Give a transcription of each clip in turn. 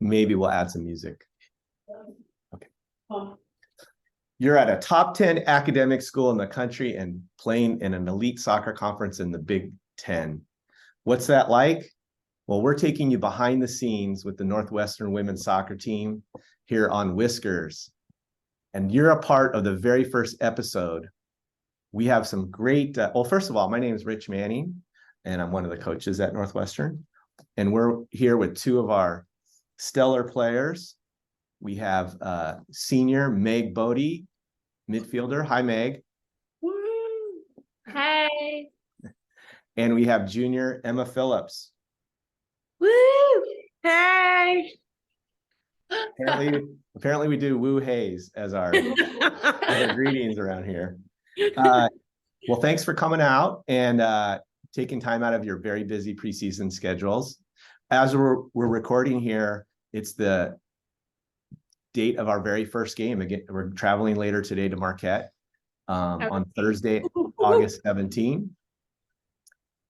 Maybe we'll add some music. Okay. You're at a top 10 academic school in the country and playing in an elite soccer conference in the Big Ten. What's that like? Well, we're taking you behind the scenes with the Northwestern women's soccer team here on Whiskers. And you're a part of the very first episode. We have some great, well, first of all, my name is Rich Manning, and I'm one of the coaches at Northwestern. And we're here with two of our stellar players. We have senior Meg Boade, midfielder. Hi, Meg. Woo! Hey. And we have junior Emma Phillips. Woo! Hey. Apparently we do woo hays as our greetings around here. Well, thanks for coming out and taking time out of your very busy preseason schedules. As we're recording here, it's the date of our very first game. Again, we're traveling later today to Marquette on Thursday, August 17th.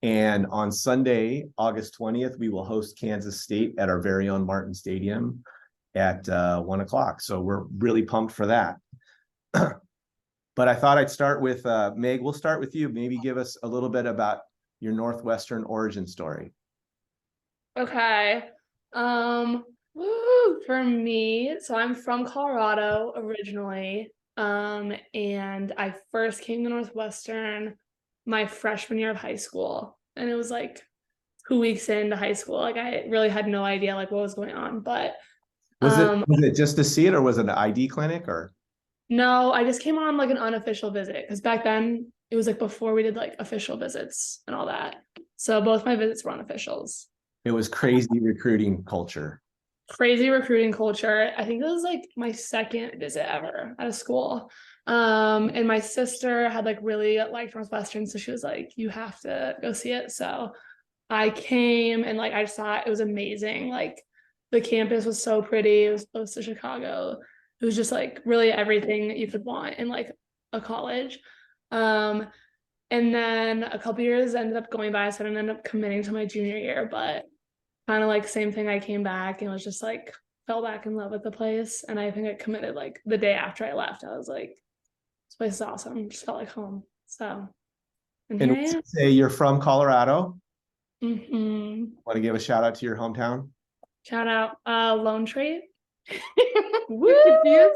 And on Sunday, August 20th, we will host Kansas State at our very own Martin Stadium at 1 o'clock. So we're really pumped for that. But I thought I'd start with Meg. We'll start with you. Maybe give us a little bit about your Northwestern origin story. Okay. For me, so I'm from Colorado originally. And I first came to Northwestern my freshman year of high school. And it was like 2 weeks into high school. Like I really had no idea like what was going on. But was it just to see it, or was it an ID clinic, or? No, I just came on like an unofficial visit because back then it was like before we did like official visits and all that. So both my visits were unofficials. It was crazy recruiting culture. Crazy recruiting culture. I think it was like my second visit ever at a school. And my sister had like really liked Northwestern, so she was like, you have to go see it. So I came and like I just thought it was amazing. Like the campus was so pretty. It was close to Chicago. It was just like really everything that you could want in like a college. And then a couple years ended up going by, so I didn't end up committing to my junior year, but kind of like same thing. I came back and was just like fell back in love with the place. And I think I committed like the day after I left. I was like, this place is awesome. Just felt like home. So and here I am. Say you're from Colorado. Mm-hmm. Want to give a shout out to your hometown? Shout out Lone Tree. Woo! I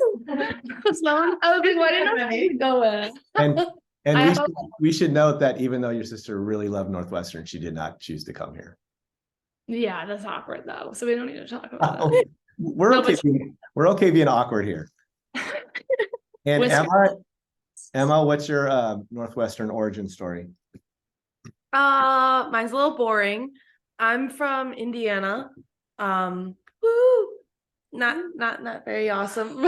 was like, why didn't I go with? And we should note that even though your sister really loved Northwestern, she did not choose to come here. Yeah, that's awkward though. So we don't need to talk about that. We're okay being awkward here. And Emma, what's your Northwestern origin story? Mine's a little boring. I'm from Indiana. Not very awesome.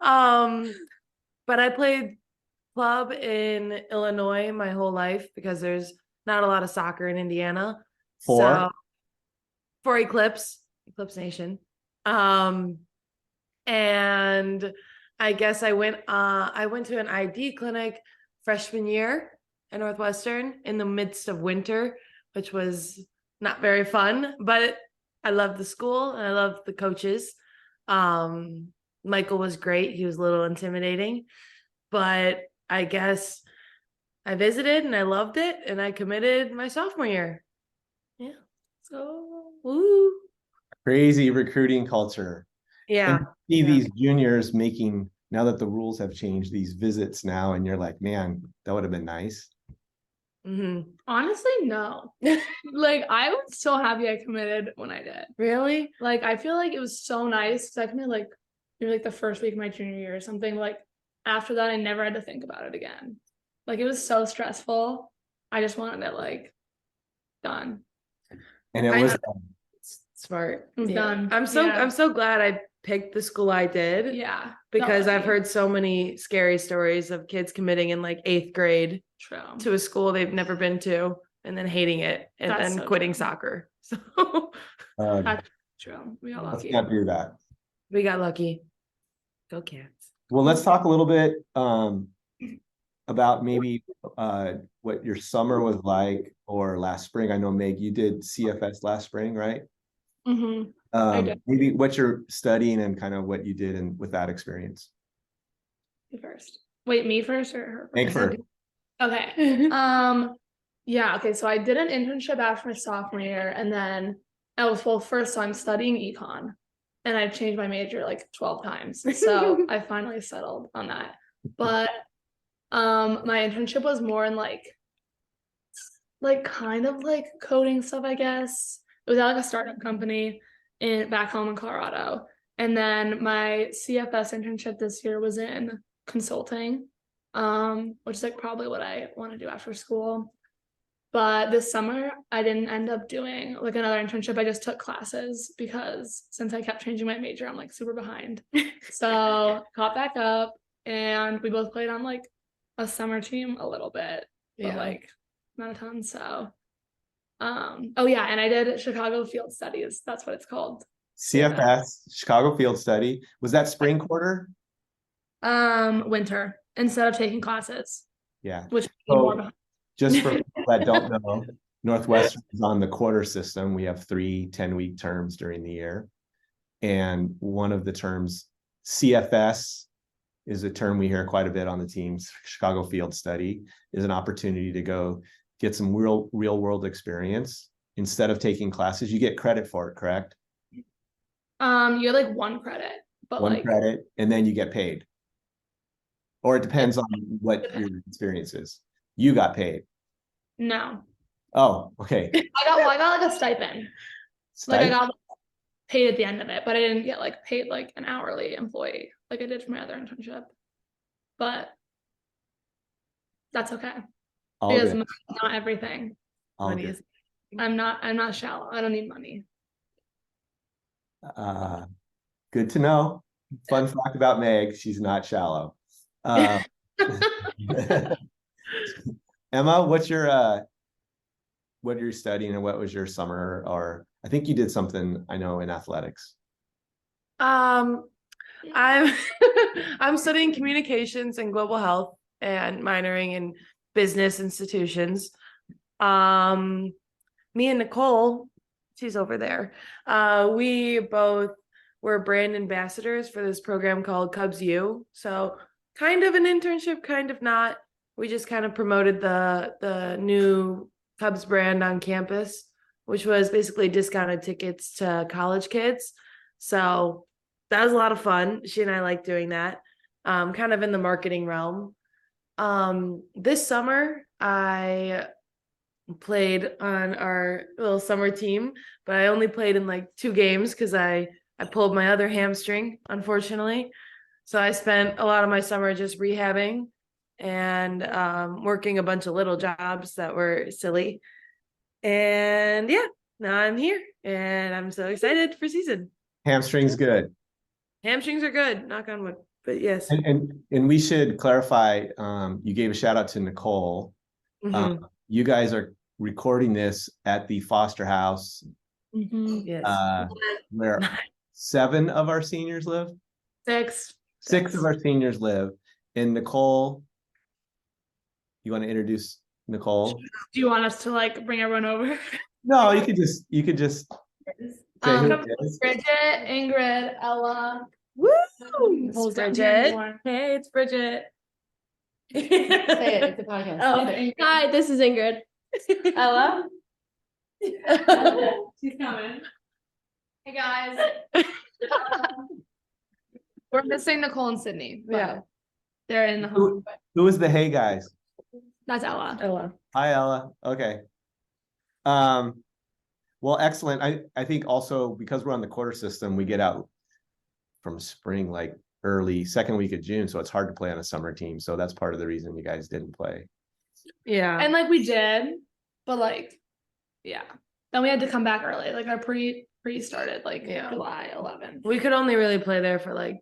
But I played club in Illinois my whole life because there's not a lot of soccer in Indiana. For Eclipse Nation. And I guess I went to an ID clinic freshman year at Northwestern in the midst of winter, which was not very fun, but I loved the school and I loved the coaches. Michael was great. He was a little intimidating, but I guess I visited and I loved it and I committed my sophomore year. Yeah. So, woo. Crazy recruiting culture. Yeah. And see these juniors making, now that the rules have changed, these visits now, and you're like, man, that would have been nice. Mm-hmm. Honestly, no. Like I was so happy I committed when I did. Really? Like I feel like it was so nice because I committed like maybe like the first week of my junior year or something. Like after that, I never had to think about it again. Like it was so stressful. I just wanted it like done. And it was smart. It was done. I'm so glad I picked the school I did. Yeah. Because I've heard so many scary stories of kids committing in like 8th grade to a school they've never been to and then hating it and then quitting soccer. So that's true. We got lucky. Let's not do that. We got lucky. Go Cats. Well, let's talk a little bit about maybe what your summer was like or last spring. I know, Meg, you did CFS last spring, right? Mm-hmm. did. Maybe what you're studying and kind of what you did with that experience. You first. Wait, me first or her Hank first? first. Okay. Yeah, okay. So I did an internship after my sophomore year, and then I was first, so I'm studying econ, and I've changed my major like 12 times. So I finally settled on that. But my internship was more in like kind of like coding stuff, I guess. It was at like a startup company back home in Colorado. And then my CFS internship this year was in consulting, which is like probably what I want to do after school. But this summer, I didn't end up doing like another internship. I just took classes because since I kept changing my major, I'm like super behind. So caught back up, and we both played on like a summer team a little bit, but like not a ton. So, oh yeah, and I did Chicago Field Studies. That's what it's called. CFS, Chicago Field Study. Was that spring quarter? Winter instead of taking classes. Yeah. Which So, just for people that don't know, Northwestern is on the quarter system. We have 3 10-week terms during the year. And one of the terms, CFS, is a term we hear quite a bit on the teams. Chicago Field Study is an opportunity to go get some real world experience. Instead of taking classes, you get credit for it, correct? You get like 1 credit, but one credit, and then you get paid. Or it depends on what your experience is. You got paid. No. Oh, okay. I got like a stipend. Like I got paid at the end of it, but I didn't get like paid like an hourly employee like I did for my other internship. But that's okay. Because money is not everything. Money is. I'm not shallow. I don't need money. Good to know. Fun fact about Meg, she's not shallow. Emma, what you're studying and what was your summer, or I think you did something, I know, in athletics. I'm I'm studying communications and global health and minoring in business institutions. Me and Nicole, she's over there. We both were brand ambassadors for this program called Cubs U. So kind of an internship, kind of not. We just kind of promoted the new Cubs brand on campus, which was basically discounted tickets to college kids. So that was a lot of fun. She and I like doing that, kind of in the marketing realm. This summer, I played on our little summer team, but I only played in like 2 games because I pulled my other hamstring, unfortunately. So I spent a lot of my summer just rehabbing and working a bunch of little jobs that were silly. And yeah, now I'm here and I'm so excited for season. Hamstring's good. Hamstrings are good, knock on wood. But yes. And we should clarify, you gave a shout out to Nicole. Mm-hmm. You guys are recording this at the Foster House. Mm-hmm. Yes. Where 7 of our seniors live? 6. 6 of our seniors live. And Nicole, you want to introduce Nicole? Do you want us to like bring everyone over? No, you could just say who it is. Bridget, Ingrid, Ella. Woo! It's Bridget. Hey, it's Bridget. Say it, it's a podcast. Oh, hi, this is Ingrid. Ella. She's coming. Hey guys. We're missing Nicole and Sydney. Yeah. They're in the home. Who is the hey guys? That's Ella. Ella. Hi, Ella. Okay. Well, excellent. I think also because we're on the quarter system, we get out from spring like early second week of June, so it's hard to play on a summer team. So that's part of the reason you guys didn't play. Yeah. And like we did, but like, yeah. Then we had to come back early. Like our pre started like July 11th. We could only really play there for like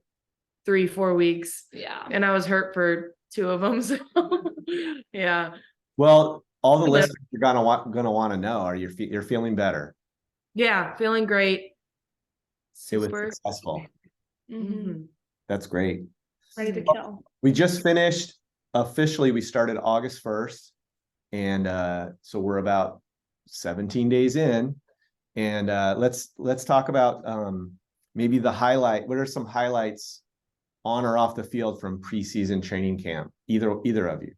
3-4 weeks. Yeah. And I was hurt for 2 of them. So yeah. Well, all the listeners are gonna want to know: are you're feeling better? Yeah, feeling great. It was Super. successful. Mm-hmm. That's great. Ready to kill. We just finished officially. We started August 1st, and so we're about 17 days in, And let's talk about maybe the highlight. What are some highlights on or off the field from preseason training camp? Either of you.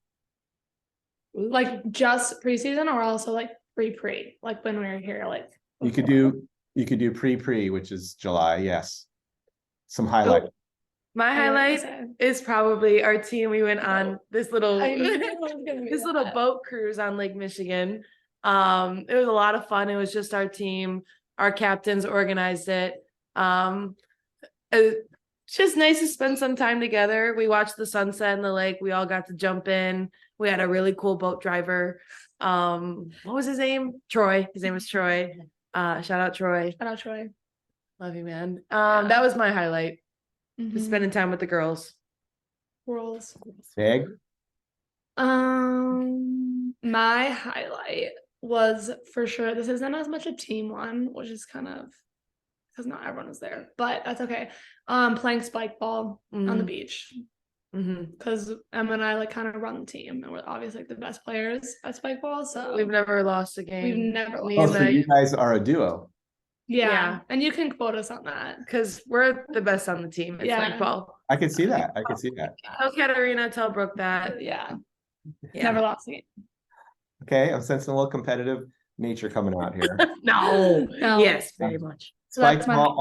Like just preseason or also like pre, like when we were here, like You could do pre, which is July. Yes. Some highlight. My highlight is probably our team. We went on this little boat cruise on Lake Michigan. It was a lot of fun. It was just our team. Our captains organized it. It's just nice to spend some time together. We watched the sunset in the lake. We all got to jump in. We had a really cool boat driver. What was his name? Troy. His name was Troy. Shout out Troy. Shout out Troy. Love you, man. That was my highlight. Just Mhm. spending time with the girls. Whirls. Big. My highlight was for sure. This isn't as much a team one, which is kind of because not everyone was there, but that's okay. Playing spike ball on the beach because Emma and I like kind of run the team, and we're obviously like the best players at spike ball. So We've never lost a game. we've never Me Oh, and so my- you guys are a duo. yeah, and you can quote us on that. because we're the best on the team at Yeah. spike ball. I could see that. I could see that. Tell Katarina, tell Brooke that. Yeah, Yeah. never lost a game. Okay, I'm sensing a little competitive nature coming out here. No. No. Yes, very much. So Spike that's my ball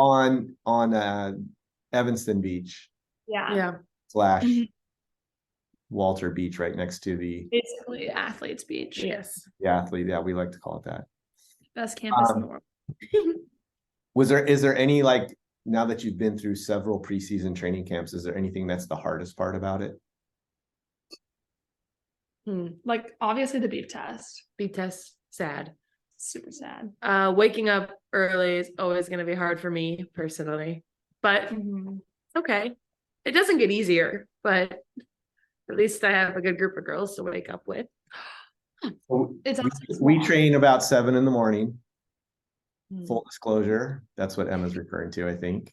on Evanston Beach yeah. / Mhm. Walter Beach, right next to the Basically, athletes beach. Yes. athlete. Yeah, we like to call it that. Best campus in the world. Is there any, like, now that you've been through several preseason training camps, is there anything that's the hardest part about it? Like obviously the beep test. Beep test, sad. Super sad. Waking up early is always going to be hard for me personally, but okay. It doesn't get easier, but at least I have a good group of girls to wake up with. It's We train about 7 a.m. Hmm. Full disclosure, that's what Emma's referring to, I think.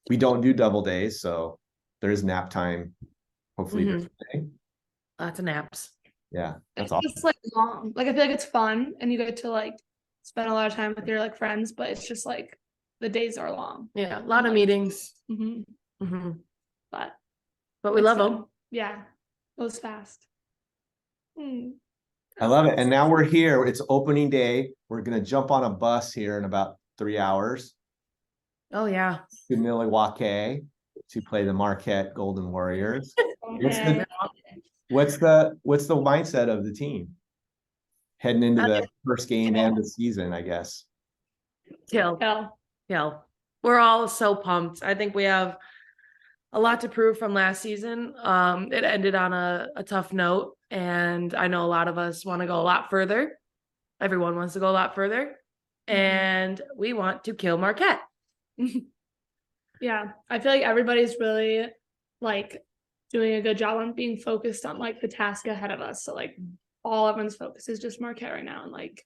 We don't do double days, so there is nap time. Hopefully, during the day. Lots of naps. Yeah, that's it's awesome. just like long. Like I feel like it's fun and you get to like spend a lot of time with your like friends, but it's just like the days are long. Yeah, a lot of meetings. But we it's love good. them. Yeah, goes fast. I love it. And now we're here. It's opening day. We're gonna jump on a bus here in about 3 hours Oh yeah. to Milwaukee to play the Marquette Golden Warriors. Okay. What's the mindset of the team heading into the first game and the season, I guess? Kill. We're all so pumped. I think we have a lot to prove from last season. It ended on a tough note, and I know a lot of us want to go a lot further. Everyone wants to go a lot further, and we want to kill Marquette. Yeah, I feel like everybody's really like doing a good job on being focused on like the task ahead of us. So like everyone's focus is just Marquette right now, and like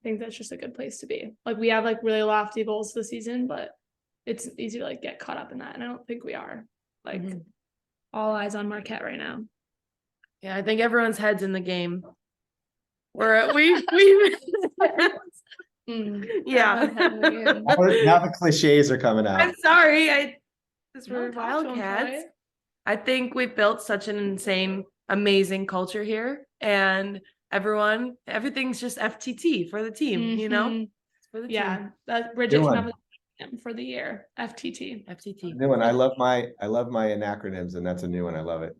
I think that's just a good place to be. Like we have like really lofty goals this season, but it's easy to like get caught up in that, and I don't think we are. Like all eyes on Marquette right now. Yeah, I think everyone's heads in the game. Yeah. Now the cliches are coming out. I'm sorry. This No, were talk to 'em, Wildcats. Troy. I think we've built such an insane, amazing culture here, and everything's just FTT for the team, you know? Mhm. For the Yeah, team. that Bridget Good can one. have a for the year. FTT. FTT. New one. I love my acronyms, and that's a new one. I love it.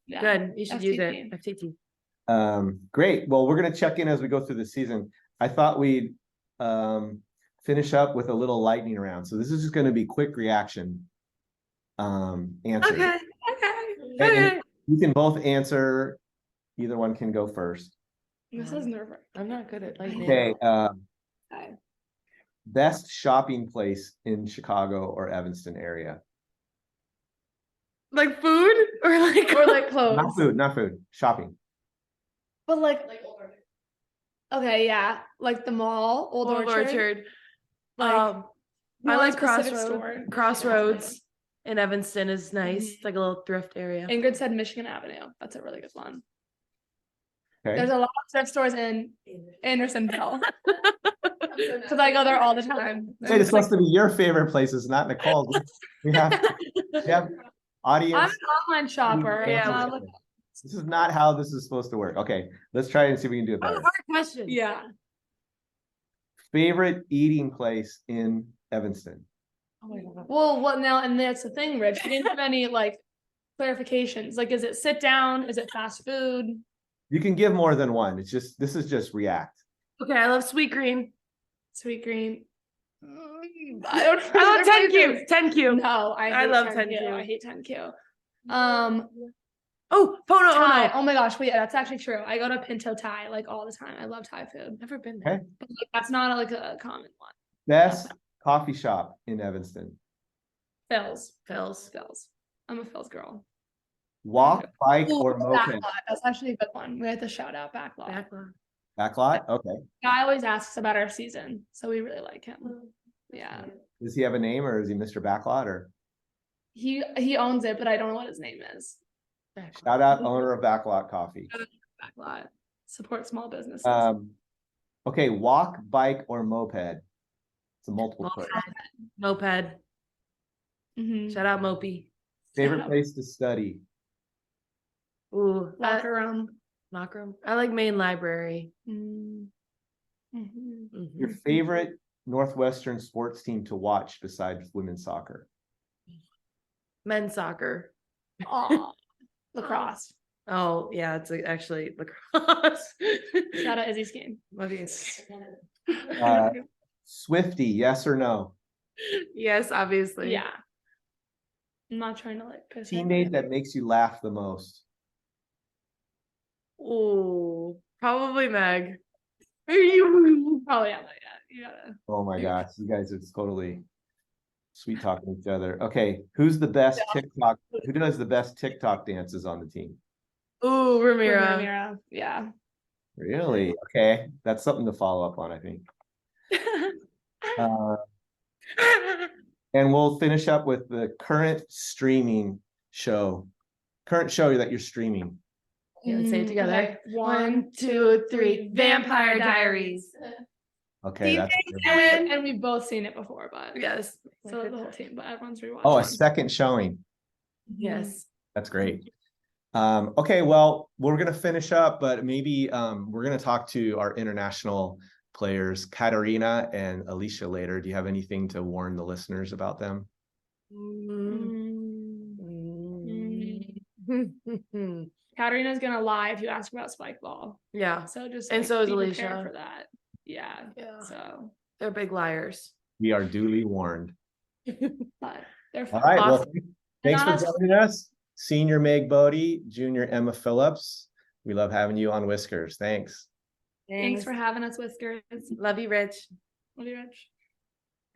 Yeah. Good. You should use FTT. it. FTT. Great. Well, we're gonna check in as we go through the season. I thought we'd finish up with a little lightning round. So this is just gonna be quick reaction answers. Okay. And you can both answer. Either one can go first. This is nerve-wracking. I'm not good at lightning. Okay. Okay. Best shopping place in Chicago or Evanston area? Like food or like clothes. Not food. Shopping. But like okay, yeah, like the mall, Old Orchard. Like, Like, I like specific store. Crossroads in Evanston is nice. It's like a little thrift area. Ingrid said Michigan Avenue. That's a really good one. Okay. There's a lot of thrift stores in Andersonville. Because I go there all the time. Wait, it's supposed to be your favorite places, not Nicole's. We have I'm audience. an online shopper. Yeah. This is not how this is supposed to work. Okay, let's try and see if we can do it That was better. a hard question. Yeah. Favorite eating place in Evanston? Oh my God. Well, what now? And that's the thing, Rich. We didn't have any like clarifications. Like, is it sit down? Is it fast food? You can give more than one. It's just, this is just react. Okay, I love sweet green. Sweet green. I love 10Q. 10Q. No, I I hate love 10Q. 10Q. I hate 10Q. Oh, Pono Thai. Ono. Oh my gosh, wait, that's actually true. I go to Pinto Thai like all the time. I love Thai food. Never been there. Okay. But like, that's not like a common one. Best coffee shop in Evanston. Phil's. Phil's. Phil's. I'm a Phil's girl. Walk, bike, or moped? Backlot. That's actually a good one. We have to shout out Backlot. Backlot. Backlot? Okay. Guy always asks about our season, so we really like him. Yeah. Does he have a name or is he Mr. Backlot or? He owns it, but I don't know what his name is. Shout out owner of Backlot Coffee. Backlot. Support small businesses. Okay, walk, bike, or moped? It's a multiple choice. Moped. Mhm. Shout out Mopey. Favorite place to study? Ooh, Locker room. locker room. I like main library. Mhm. Your favorite Northwestern sports team to watch besides women's soccer? Men's soccer. Aw. Lacrosse. Oh yeah, it's actually lacrosse. Shout out Izzy's game. Swifty, yes or no? Yes, obviously. Yeah. I'm not trying to like piss Teammate that makes you laugh the most? Ooh, probably Meg. Oh yeah, you gotta. Oh my gosh, you guys are totally sweet talking each other. Okay, who's the best TikTok? Who does the best TikTok dances on the team? Ooh, Ramira. Ramira. Yeah. Really? Okay, that's something to follow up on, I think. And we'll finish up with the current show that you're streaming. Okay, let's say it together. Okay. 1, 2, 3. Vampire Diaries. Okay, that's And we've both seen it before, but Yes. so the whole team, but everyone's rewatching. a second showing. Yes. That's great. Okay, well, we're gonna finish up, but maybe we're gonna talk to our international players, Katarina and Alicia, later. Do you have anything to warn the listeners about them? Katarina's gonna lie if you ask about spike ball. Yeah. So just And so is be prepared Alicia. for that. Yeah. Yeah. So, They're big liars. We are duly warned. but they're All right, well, Awesome. thanks for And joining us. Senior Meg Boade, Junior Emma Phillips. We love having you on Whiskers. Thanks. Thanks for having us, Whiskers. Love you, Rich. Love you, Rich.